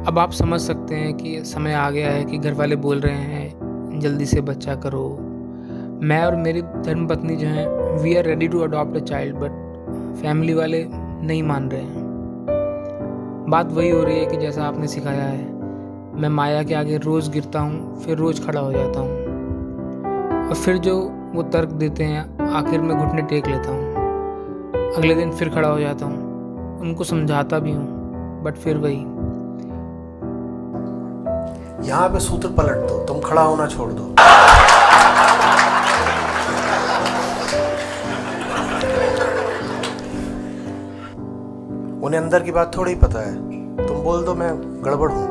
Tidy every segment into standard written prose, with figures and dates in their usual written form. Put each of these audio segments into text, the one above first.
अब आप समझ सकते हैं कि समय आ गया है कि घर वाले बोल रहे हैं जल्दी से बच्चा करो। मैं और मेरी धर्मपत्नी जो हैं we are ready to adopt a child but family वाले नहीं मान रहे हैं। बात वही हो रही है कि जैसा आपने सिखाया है, मैं माया के आगे रोज़ गिरता हूँ, फिर रोज़ खड़ा हो जाता हूँ और फिर जो वो तर्क देते हैं आखिर में घुटने टेक लेता हूँ। अगले दिन फिर खड़ा हो जाता हूँ, उनको समझाता भी हूँ बट फिर वही। यहाँ पे सूत्र पलट दो, तुम खड़ा होना छोड़ दो। उन्हें अंदर की बात थोड़ी ही पता है, तुम बोल दो मैं गड़बड़ हूं।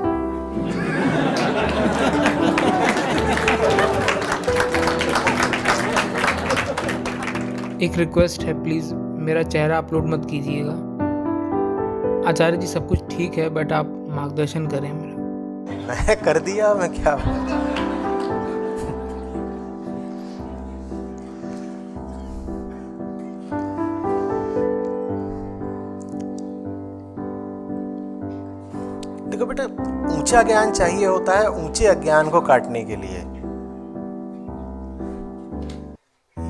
एक रिक्वेस्ट है, प्लीज़ मेरा चेहरा अपलोड मत कीजिएगा। आचार्य जी सब कुछ ठीक है बट आप मार्गदर्शन करें मेरा। मैं कर दिया, मैं क्या। देखो बेटा, ऊंचा ज्ञान चाहिए होता है ऊंचे अज्ञान को काटने के लिए।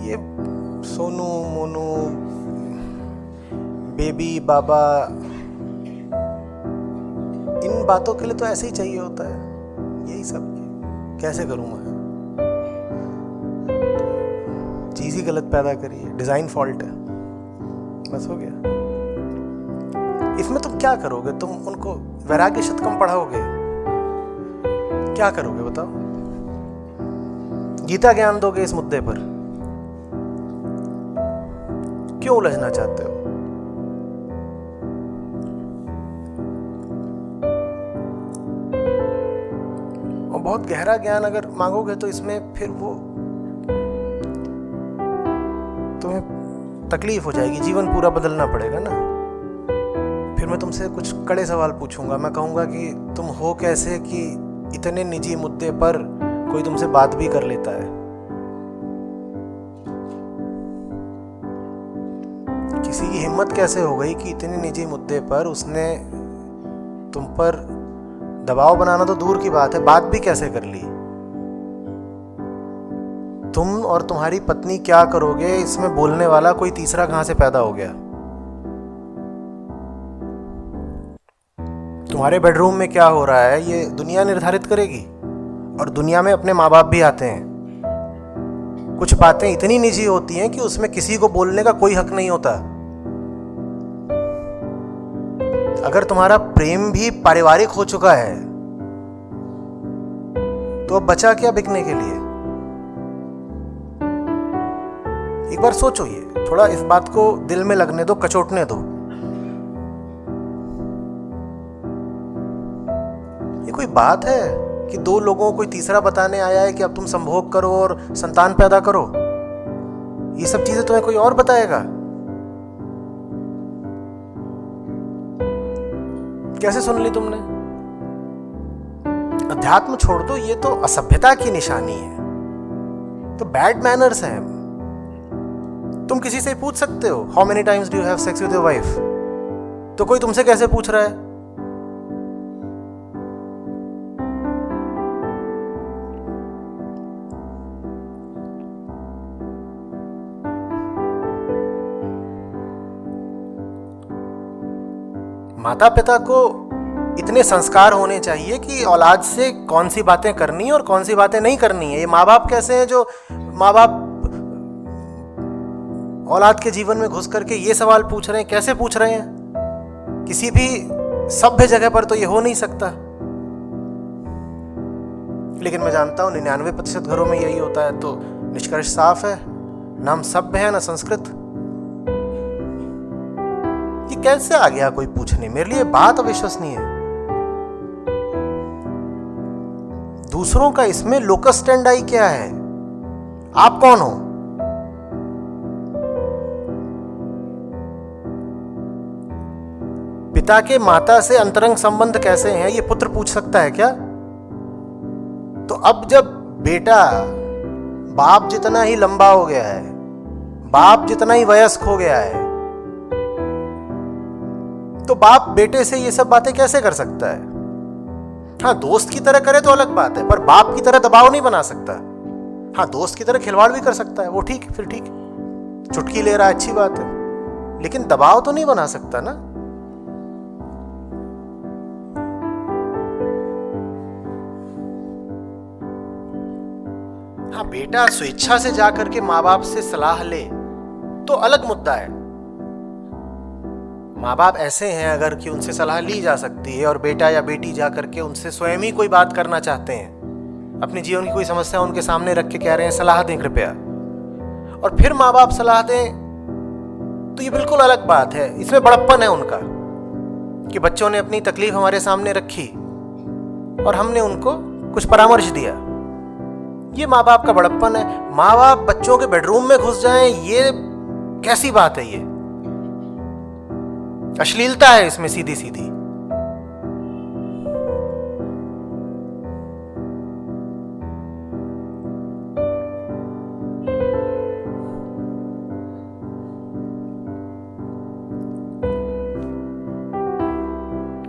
ये सोनू मोनू बेबी बाबा, इन बातों के लिए तो ऐसे ही चाहिए होता है। यही सब कैसे करूं मैं? चीज ही गलत पैदा करी है, डिजाइन फॉल्ट है, बस हो गया। इसमें तुम क्या करोगे? तुम उनको वैराग्य शतकम पढ़ाओगे? क्या करोगे बताओ? गीता ज्ञान दोगे इस मुद्दे पर? क्यों उलझना चाहते हो? और बहुत गहरा ज्ञान अगर मांगोगे तो इसमें फिर वो तुम्हें तकलीफ हो जाएगी, जीवन पूरा बदलना पड़ेगा ना। फिर मैं तुमसे कुछ कड़े सवाल पूछूंगा। मैं कहूंगा कि तुम हो कैसे कि इतने निजी मुद्दे पर कोई तुमसे बात भी कर लेता है। किसी की हिम्मत कैसे हो गई कि इतने निजी मुद्दे पर उसने तुम पर दबाव बनाना तो दूर की बात है, बात भी कैसे कर ली? तुम और तुम्हारी पत्नी क्या करोगे, इसमें बोलने वाला कोई तीसरा कहां से पैदा हो गया? तुम्हारे बेडरूम में क्या हो रहा है ये दुनिया निर्धारित करेगी। और दुनिया में अपने माँ बाप भी आते हैं। कुछ बातें इतनी निजी होती हैं कि उसमें किसी को बोलने का कोई हक नहीं होता। अगर तुम्हारा प्रेम भी पारिवारिक हो चुका है तो अब बचा क्या बिकने के लिए? एक बार सोचो, ये थोड़ा इस बात को दिल में लगने दो, कचोटने दो। ये कोई बात है कि दो लोगों को कोई तीसरा बताने आया है कि अब तुम संभोग करो और संतान पैदा करो? ये सब चीजें तुम्हें कोई और बताएगा? कैसे सुन ली तुमने? अध्यात्म छोड़ दो, ये तो असभ्यता की निशानी है, तो बैड मैनर्स हैं। तुम किसी से पूछ सकते हो how many times do you have sex with your wife, तो कोई तुमसे कैसे पूछ रहा है? माता पिता को इतने संस्कार होने चाहिए कि औलाद से कौन सी बातें करनी है और कौन सी बातें नहीं करनी है। ये माँ बाप कैसे हैं जो माँ बाप औलाद के जीवन में घुस करके ये सवाल पूछ रहे हैं? कैसे पूछ रहे हैं? किसी भी सभ्य जगह पर तो ये हो नहीं सकता। लेकिन मैं जानता हूं 99% घरों में यही होता है। तो निष्कर्ष साफ है, ना हम सभ्य है ना संस्कृत। ये कैसे आ गया कोई पूछने? मेरे लिए बात अविश्वसनीय है। दूसरों का इसमें लोकस स्टैंडाई क्या है? आप कौन हो? पिता के माता से अंतरंग संबंध कैसे हैं ये पुत्र पूछ सकता है क्या? तो अब जब बेटा बाप जितना ही लंबा हो गया है, बाप जितना ही वयस्क हो गया है, तो बाप बेटे से ये सब बातें कैसे कर सकता है? हाँ, दोस्त की तरह करे तो अलग बात है, पर बाप की तरह दबाव नहीं बना सकता। हाँ, दोस्त की तरह खिलवाड़ भी कर सकता है, वो ठीक है, फिर ठीक है, चुटकी ले रहा है, अच्छी बात है, लेकिन दबाव तो नहीं बना सकता ना। हाँ, बेटा स्वेच्छा से जाकर के माँ बाप से सलाह ले तो अलग मुद्दा है। माँ बाप ऐसे हैं अगर कि उनसे सलाह ली जा सकती है, और बेटा या बेटी जाकर के उनसे स्वयं ही कोई बात करना चाहते हैं, अपने जीवन की कोई समस्या उनके सामने रख के कह रहे हैं सलाह दें कृपया, और फिर माँ बाप सलाह दें, तो ये बिल्कुल अलग बात है। इसमें बड़प्पन है उनका कि बच्चों ने अपनी तकलीफ हमारे सामने रखी और हमने उनको कुछ परामर्श दिया। ये माँ बाप का बड़प्पन है। माँ बाप बच्चों के बेडरूम में घुस जाएं, ये कैसी बात है? ये अश्लीलता है इसमें सीधी सीधी।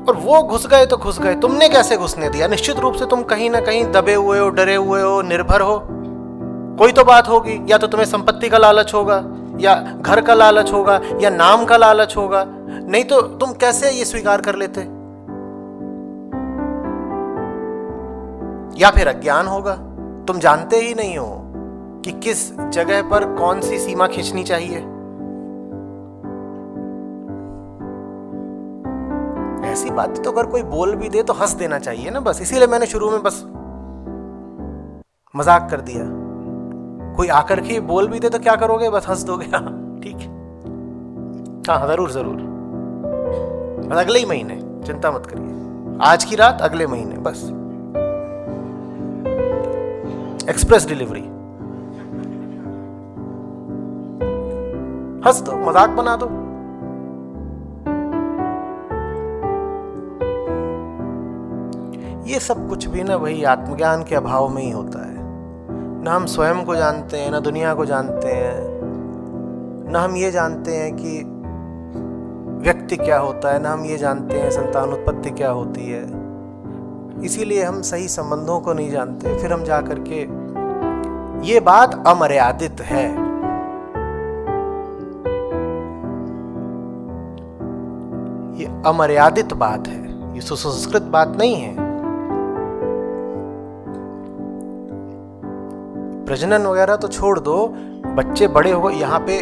और वो घुस गए तो घुस गए, तुमने कैसे घुसने दिया? निश्चित रूप से तुम कहीं ना कहीं दबे हुए हो, डरे हुए हो, निर्भर हो। कोई तो बात होगी, या तो तुम्हें संपत्ति का लालच होगा, या घर का लालच होगा, या नाम का लालच होगा, नहीं तो तुम कैसे ये स्वीकार कर लेते? या फिर अज्ञान होगा, तुम जानते ही नहीं हो कि किस जगह पर कौन सी सीमा खींचनी चाहिए। ऐसी बात तो अगर कोई बोल भी दे तो हंस देना चाहिए ना, बस। इसीलिए मैंने शुरू में बस मजाक कर दिया। कोई आकर के बोल भी दे तो क्या करोगे? बस हंस दोगे, हाँ ठीक है, हाँ जरूर जरूर, बस अगले ही महीने, चिंता मत करिए, आज की रात अगले महीने, बस एक्सप्रेस डिलीवरी। हंस दो, मजाक बना दो। ये सब कुछ भी ना वही आत्मज्ञान के अभाव में ही होता है। ना हम स्वयं को जानते हैं, ना दुनिया को जानते हैं, ना हम ये जानते हैं कि व्यक्ति क्या होता है, ना हम ये जानते हैं संतान उत्पत्ति क्या होती है। इसीलिए हम सही संबंधों को नहीं जानते। फिर हम जा करके ये बात अमर्यादित है, ये अमर्यादित बात है, ये सुसंस्कृत बात नहीं है। प्रजनन वगैरह तो छोड़ दो, बच्चे बड़े हो गए, यहाँ पे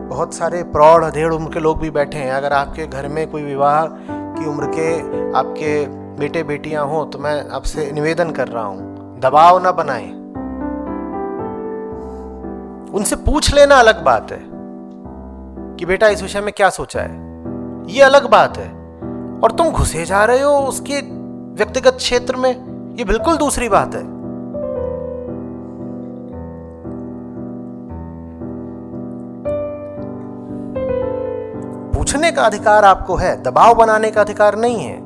बहुत सारे प्रौढ़ अधेड़ उम्र के लोग भी बैठे हैं। अगर आपके घर में कोई विवाह की उम्र के आपके बेटे बेटियां हो तो मैं आपसे निवेदन कर रहा हूं, दबाव ना बनाएं। उनसे पूछ लेना अलग बात है कि बेटा इस विषय में क्या सोचा है, ये अलग बात है। और तुम घुसे जा रहे हो उसके व्यक्तिगत क्षेत्र में, ये बिल्कुल दूसरी बात है। पूछने का अधिकार आपको है, दबाव बनाने का अधिकार नहीं है।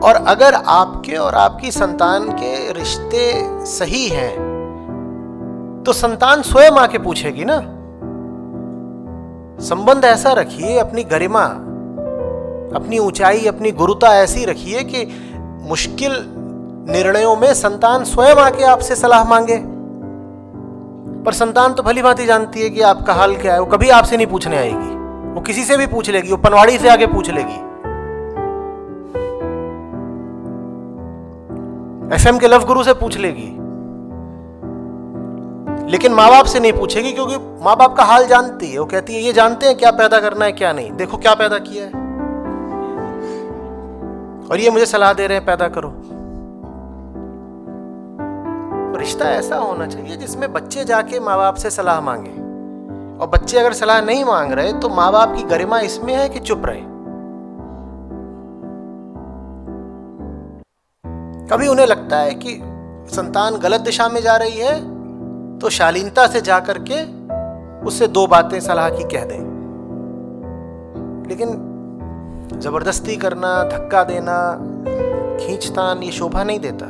और अगर आपके और आपकी संतान के रिश्ते सही हैं तो संतान स्वयं आके पूछेगी ना। संबंध ऐसा रखिए, अपनी गरिमा, अपनी ऊंचाई, अपनी गुरुता ऐसी रखिए कि मुश्किल निर्णयों में संतान स्वयं आके आपसे सलाह मांगे। पर संतान तो भली भांति जानती है कि आपका हाल क्या है, वो कभी आपसे नहीं पूछने आएगी, वो किसी से भी पूछ लेगी, वो पनवाड़ी से आके पूछ लेगी, एफएम के लव गुरु से पूछ लेगी, लेकिन माँ बाप से नहीं पूछेगी, क्योंकि माँ बाप का हाल जानती है। वो कहती है ये जानते हैं क्या पैदा करना है क्या नहीं, देखो क्या पैदा किया है और ये मुझे सलाह दे रहे हैं पैदा करो। रिश्ता ऐसा होना चाहिए जिसमें बच्चे जाके माँ बाप से सलाह मांगे, और बच्चे अगर सलाह नहीं मांग रहे तो माँ बाप की गरिमा इसमें है कि चुप रहे। कभी उन्हें लगता है कि संतान गलत दिशा में जा रही है तो शालीनता से जाकर के उससे दो बातें सलाह की कह दें, लेकिन जबरदस्ती करना, धक्का देना, खींचतान, ये शोभा नहीं देता।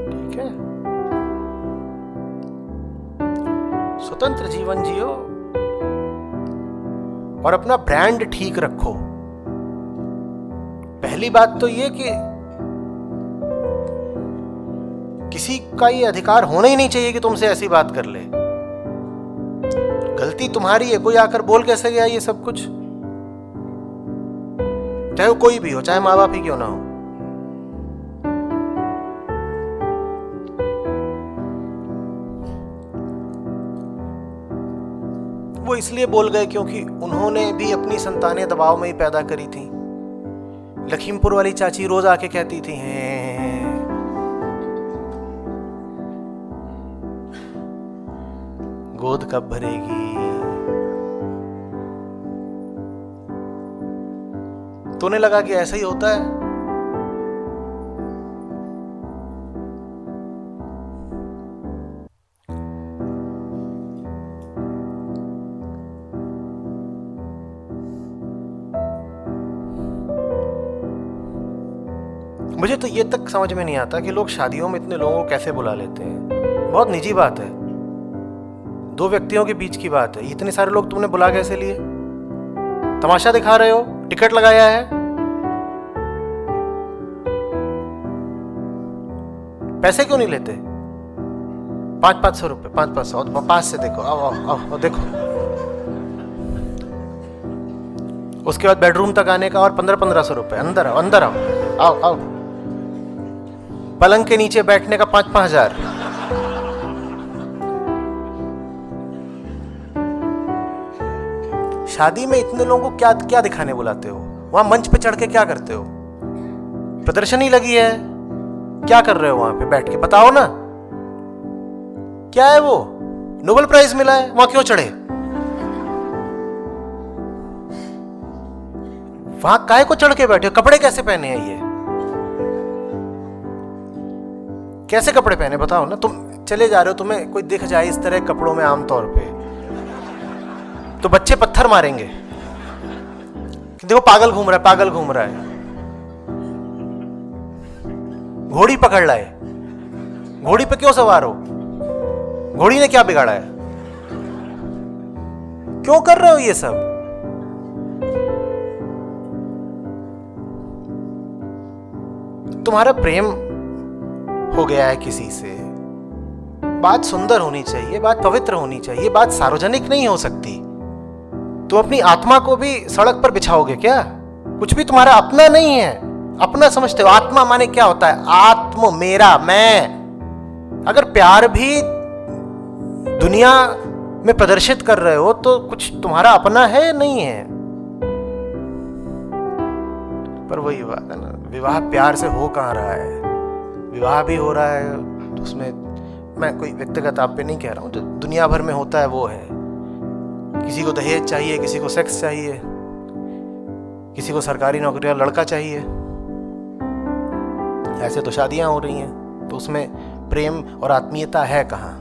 ठीक है, स्वतंत्र जीवन जियो और अपना ब्रांड ठीक रखो। पहली बात तो ये कि किसी का ये अधिकार होना ही नहीं चाहिए कि तुमसे ऐसी बात कर ले। गलती तुम्हारी है, कोई आकर बोल कैसे गया ये सब कुछ, चाहे वो कोई भी हो, चाहे माँ बाप ही क्यों ना हो। वो इसलिए बोल गए क्योंकि उन्होंने भी अपनी संतानें दबाव में ही पैदा करी थी। लखीमपुर वाली चाची रोज आके कहती थी, गोद कब भरेगी। तो उन्हें लगा कि ऐसा ही होता है। मुझे तो ये तक समझ में नहीं आता कि लोग शादियों में इतने लोगों को कैसे बुला लेते हैं। बहुत निजी बात है, दो व्यक्तियों के बीच की बात है, इतने सारे लोग तुमने बुला कैसे लिए? तमाशा दिखा रहे हो? टिकट लगाया है? पैसे क्यों नहीं लेते? 500 रुपए, 500 पास से देखो, आओ आओ आओ देखो। उसके बाद बेडरूम तक आने का और 1500 रुपए। अंदर आओ, अंदर आओ, आओ आओ। पलंग के नीचे बैठने का 5,000। शादी में इतने लोगों को क्या क्या दिखाने बुलाते हो? वहां मंच पे चढ़ के क्या करते हो? प्रदर्शनी लगी है, क्या कर रहे हो वहां पे बैठ के? बताओ ना, क्या है वो? नोबेल प्राइज मिला है, वहां क्यों चढ़े? वहां काहे को चढ़ के बैठे हो? कपड़े कैसे पहने हैं ये? कैसे कपड़े पहने बताओ ना। तुम चले जा रहे हो, तुम्हें कोई दिख जाए इस तरह कपड़ों में आमतौर पे, तो बच्चे पत्थर मारेंगे कि देखो पागल घूम रहा है, पागल घूम रहा है। घोड़ी पकड़ लाए, घोड़ी पे क्यों सवार हो? घोड़ी ने क्या बिगाड़ा है? क्यों कर रहे हो ये सब? तुम्हारा प्रेम हो गया है किसी से, बात सुंदर होनी चाहिए, बात पवित्र होनी चाहिए, बात सार्वजनिक नहीं हो सकती। तुम अपनी आत्मा को भी सड़क पर बिछाओगे क्या? कुछ भी तुम्हारा अपना नहीं है, अपना समझते हो। आत्मा माने क्या होता है? आत्म, मेरा, मैं। अगर प्यार भी दुनिया में प्रदर्शित कर रहे हो तो कुछ तुम्हारा अपना है नहीं है। पर वही बात है ना, विवाह प्यार से हो कहाँ रहा है? विवाह भी हो रहा है तो उसमें मैं कोई व्यक्तिगत आप पे नहीं कह रहा हूँ, जो दुनिया भर में होता है वो है। किसी को दहेज चाहिए, किसी को सेक्स चाहिए, किसी को सरकारी नौकरी वाला लड़का चाहिए। ऐसे तो शादियां हो रही हैं, तो उसमें प्रेम और आत्मीयता है कहाँ?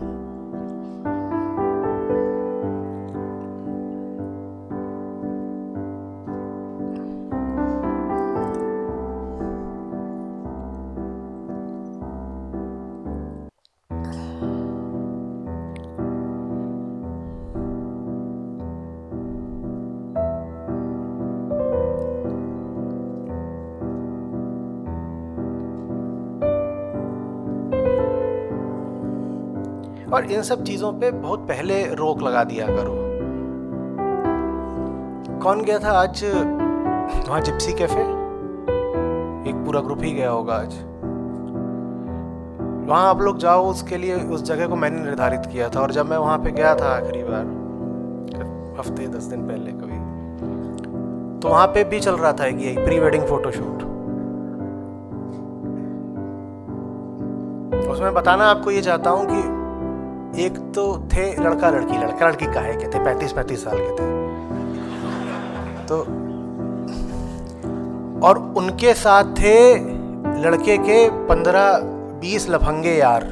और इन सब चीजों पे बहुत पहले रोक लगा दिया करो। कौन गया था आज वहां जिप्सी कैफे? एक पूरा ग्रुप ही गया होगा आज। वहां आप लोग जाओ, उसके लिए उस जगह को मैंने निर्धारित किया था। और जब मैं वहां पे गया था आखिरी बार, हफ्ते 10 दिन पहले कभी, तो वहां पे भी चल रहा था कि यही प्री वेडिंग फोटोशूट। उसमें बताना आपको ये चाहता हूं कि एक तो थे लड़का लड़की, लड़का लड़की काहे के थे, 35-35 साल के थे तो, और उनके साथ थे लड़के के 15-20 लफंगे यार।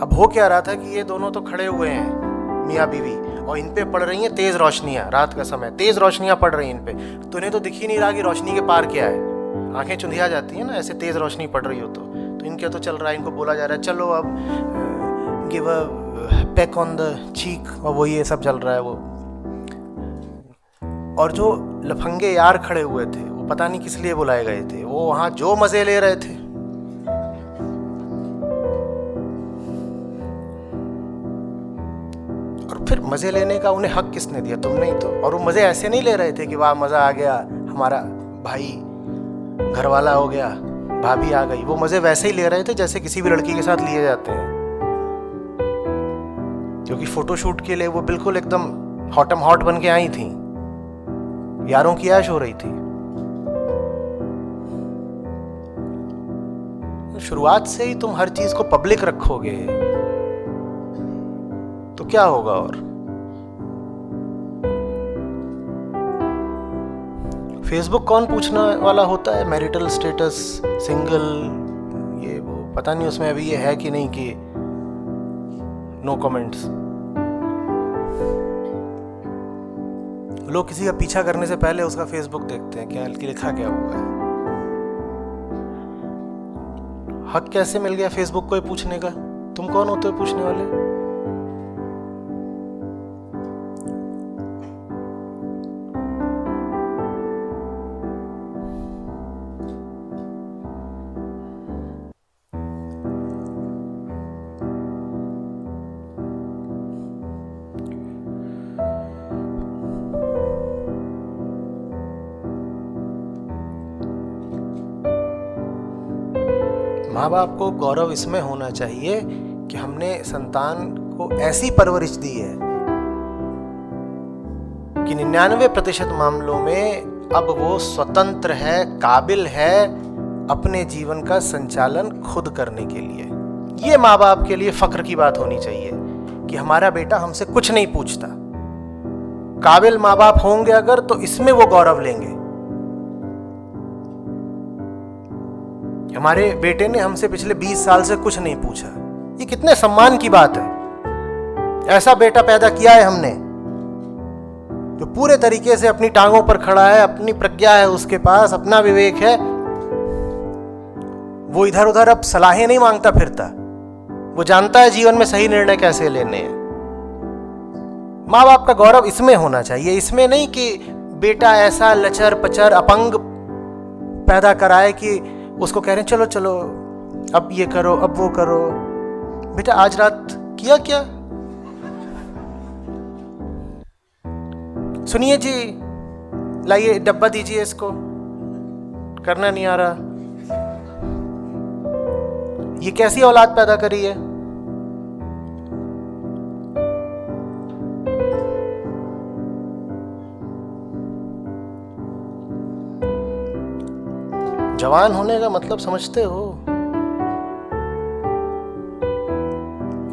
अब हो क्या रहा था कि ये दोनों तो खड़े हुए हैं मियाँ बीवी, और इन पे पड़ रही हैं तेज रोशनियां, रात का समय तेज रोशनियां पड़ रही हैं इन पे, तो इन्हें तो दिख ही नहीं रहा कि रोशनी के पार क्या है। आंखें चुंधिया जाती है ना ऐसे तेज रोशनी पड़ रही हो तो इनके तो चल रहा है, इनको बोला जा रहा है चलो अब give a pack on the cheek, और वो ये सब चल रहा है वो। और जो लफंगे यार खड़े हुए थे वो पता नहीं किस लिए बुलाए गए थे, वो वहां जो मजे ले रहे थे। और फिर मजे लेने का उन्हें हक किसने दिया? तुमने ही तो। और वो मजे ऐसे नहीं ले रहे थे कि वाह मजा आ गया, हमारा भाई घरवाला हो गया, भाभी आ गई। वो मजे वैसे ही ले रहे थे जैसे किसी भी लड़की के साथ लिए जाते हैं, क्योंकि फोटोशूट के लिए वो बिल्कुल एकदम हॉटम हॉट बन के आई थी, यारों की ऐश हो रही थी। शुरुआत से ही तुम हर चीज को पब्लिक रखोगे तो क्या होगा? और फेसबुक कौन पूछने वाला होता है मैरिटल स्टेटस, सिंगल, ये वो, पता नहीं उसमें अभी ये है कि नहीं कि नो कमेंट्स। लोग किसी का पीछा करने से पहले उसका फेसबुक देखते हैं, क्या लिखा क्या हुआ है। हक कैसे मिल गया फेसबुक को पूछने का? तुम कौन होते हो पूछने वाले? माँ बाप को गौरव इसमें होना चाहिए कि हमने संतान को ऐसी परवरिश दी है कि 99% मामलों में अब वो स्वतंत्र है, काबिल है अपने जीवन का संचालन खुद करने के लिए। ये माँ बाप के लिए फक्र की बात होनी चाहिए कि हमारा बेटा हमसे कुछ नहीं पूछता। काबिल माँ बाप होंगे अगर, तो इसमें वो गौरव लेंगे। हमारे बेटे ने हमसे पिछले 20 साल से कुछ नहीं पूछा, ये कितने सम्मान की बात है। ऐसा बेटा पैदा किया है हमने जो पूरे तरीके से अपनी टांगों पर खड़ा है, अपनी प्रज्ञा है उसके पास, अपना विवेक है। वो इधर उधर अब सलाहें नहीं मांगता फिरता, वो जानता है जीवन में सही निर्णय कैसे लेने हैं। माँ बाप का गौरव इसमें होना चाहिए, इसमें नहीं कि बेटा ऐसा लचर पचर अपंग पैदा कराए कि उसको कह रहे हैं चलो चलो अब ये करो, अब वो करो। बेटा आज रात किया क्या? सुनिए जी, लाइए डब्बा दीजिए इसको, करना नहीं आ रहा। ये कैसी औलाद पैदा करी है? जवान होने का मतलब समझते हो?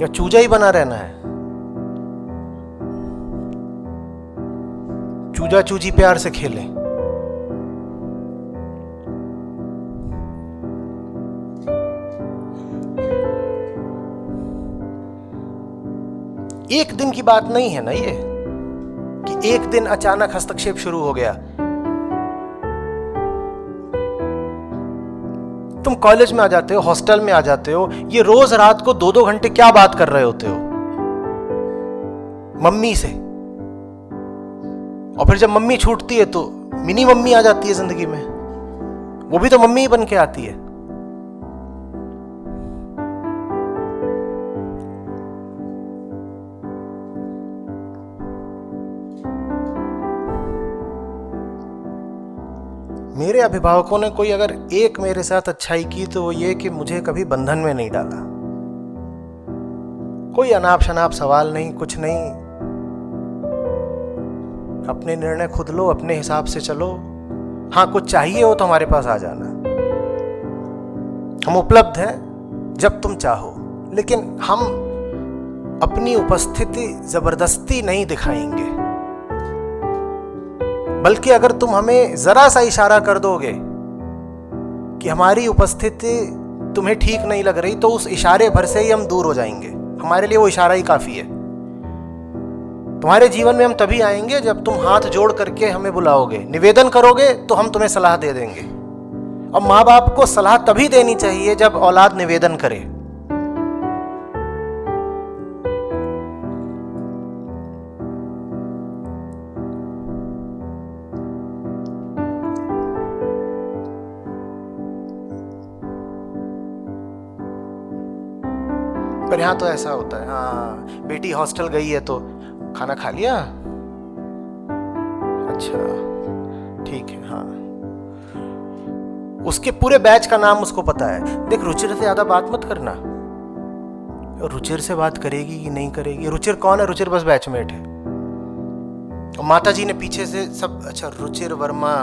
या चूजा ही बना रहना है? चूजा चूजी प्यार से खेलें। एक दिन की बात नहीं है ना ये, कि एक दिन अचानक हस्तक्षेप शुरू हो गया। तुम कॉलेज में आ जाते हो, हॉस्टल में आ जाते हो, ये रोज रात को 2-2 घंटे क्या बात कर रहे होते हो मम्मी से। और फिर जब मम्मी छूटती है तो मिनी मम्मी आ जाती है जिंदगी में, वो भी तो मम्मी ही बन के आती है। मेरे अभिभावकों ने कोई अगर एक मेरे साथ अच्छाई की तो वो ये कि मुझे कभी बंधन में नहीं डाला। कोई अनाप शनाप सवाल नहीं, कुछ नहीं। अपने निर्णय खुद लो, अपने हिसाब से चलो। हाँ कुछ चाहिए हो तो हमारे पास आ जाना, हम उपलब्ध हैं जब तुम चाहो। लेकिन हम अपनी उपस्थिति जबरदस्ती नहीं दिखाएंगे, बल्कि अगर तुम हमें जरा सा इशारा कर दोगे कि हमारी उपस्थिति तुम्हें ठीक नहीं लग रही, तो उस इशारे भर से ही हम दूर हो जाएंगे। हमारे लिए वो इशारा ही काफी है। तुम्हारे जीवन में हम तभी आएंगे जब तुम हाथ जोड़ करके हमें बुलाओगे, निवेदन करोगे तो हम तुम्हें सलाह दे देंगे। और माँ बाप को सलाह तभी देनी चाहिए जब औलाद निवेदन करे। पर यहाँ तो ऐसा होता है, हाँ बेटी हॉस्टल गई है तो खाना खा लिया, अच्छा ठीक है, हाँ उसके पूरे बैच का नाम उसको पता है। देख रुचिर से ज्यादा बात मत करना, रुचिर से बात करेगी कि नहीं करेगी, रुचिर कौन है, रुचिर बस बैचमेट है। और माता जी ने पीछे से सब, अच्छा रुचिर वर्मा,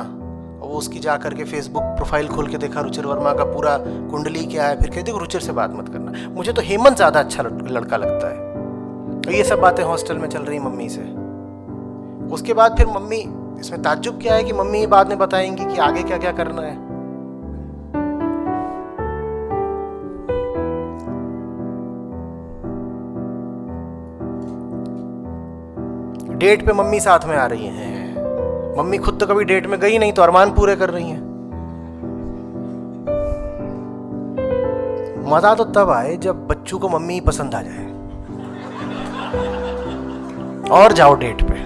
वो उसकी जा करके फेसबुक प्रोफाइल खोल के देखा रुचिर वर्मा का पूरा कुंडली क्या है, फिर कहते देखो रुचिर से बात मत करना। मुझे तो हेमंत ज्यादा अच्छा लड़का लगता है। तो ये सब बातें हॉस्टल में चल रही मम्मी से। उसके बाद फिर मम्मी, इसमें ताज्जुब क्या है कि मम्मी बाद में बताएंगी कि आगे क्या क्या करना है। डेट पे मम्मी साथ में आ रही हैं। मम्मी खुद तो कभी डेट में गई नहीं तो अरमान पूरे कर रही हैं। मजा तो तब आए जब बच्चों को मम्मी ही पसंद आ जाए और जाओ डेट पे।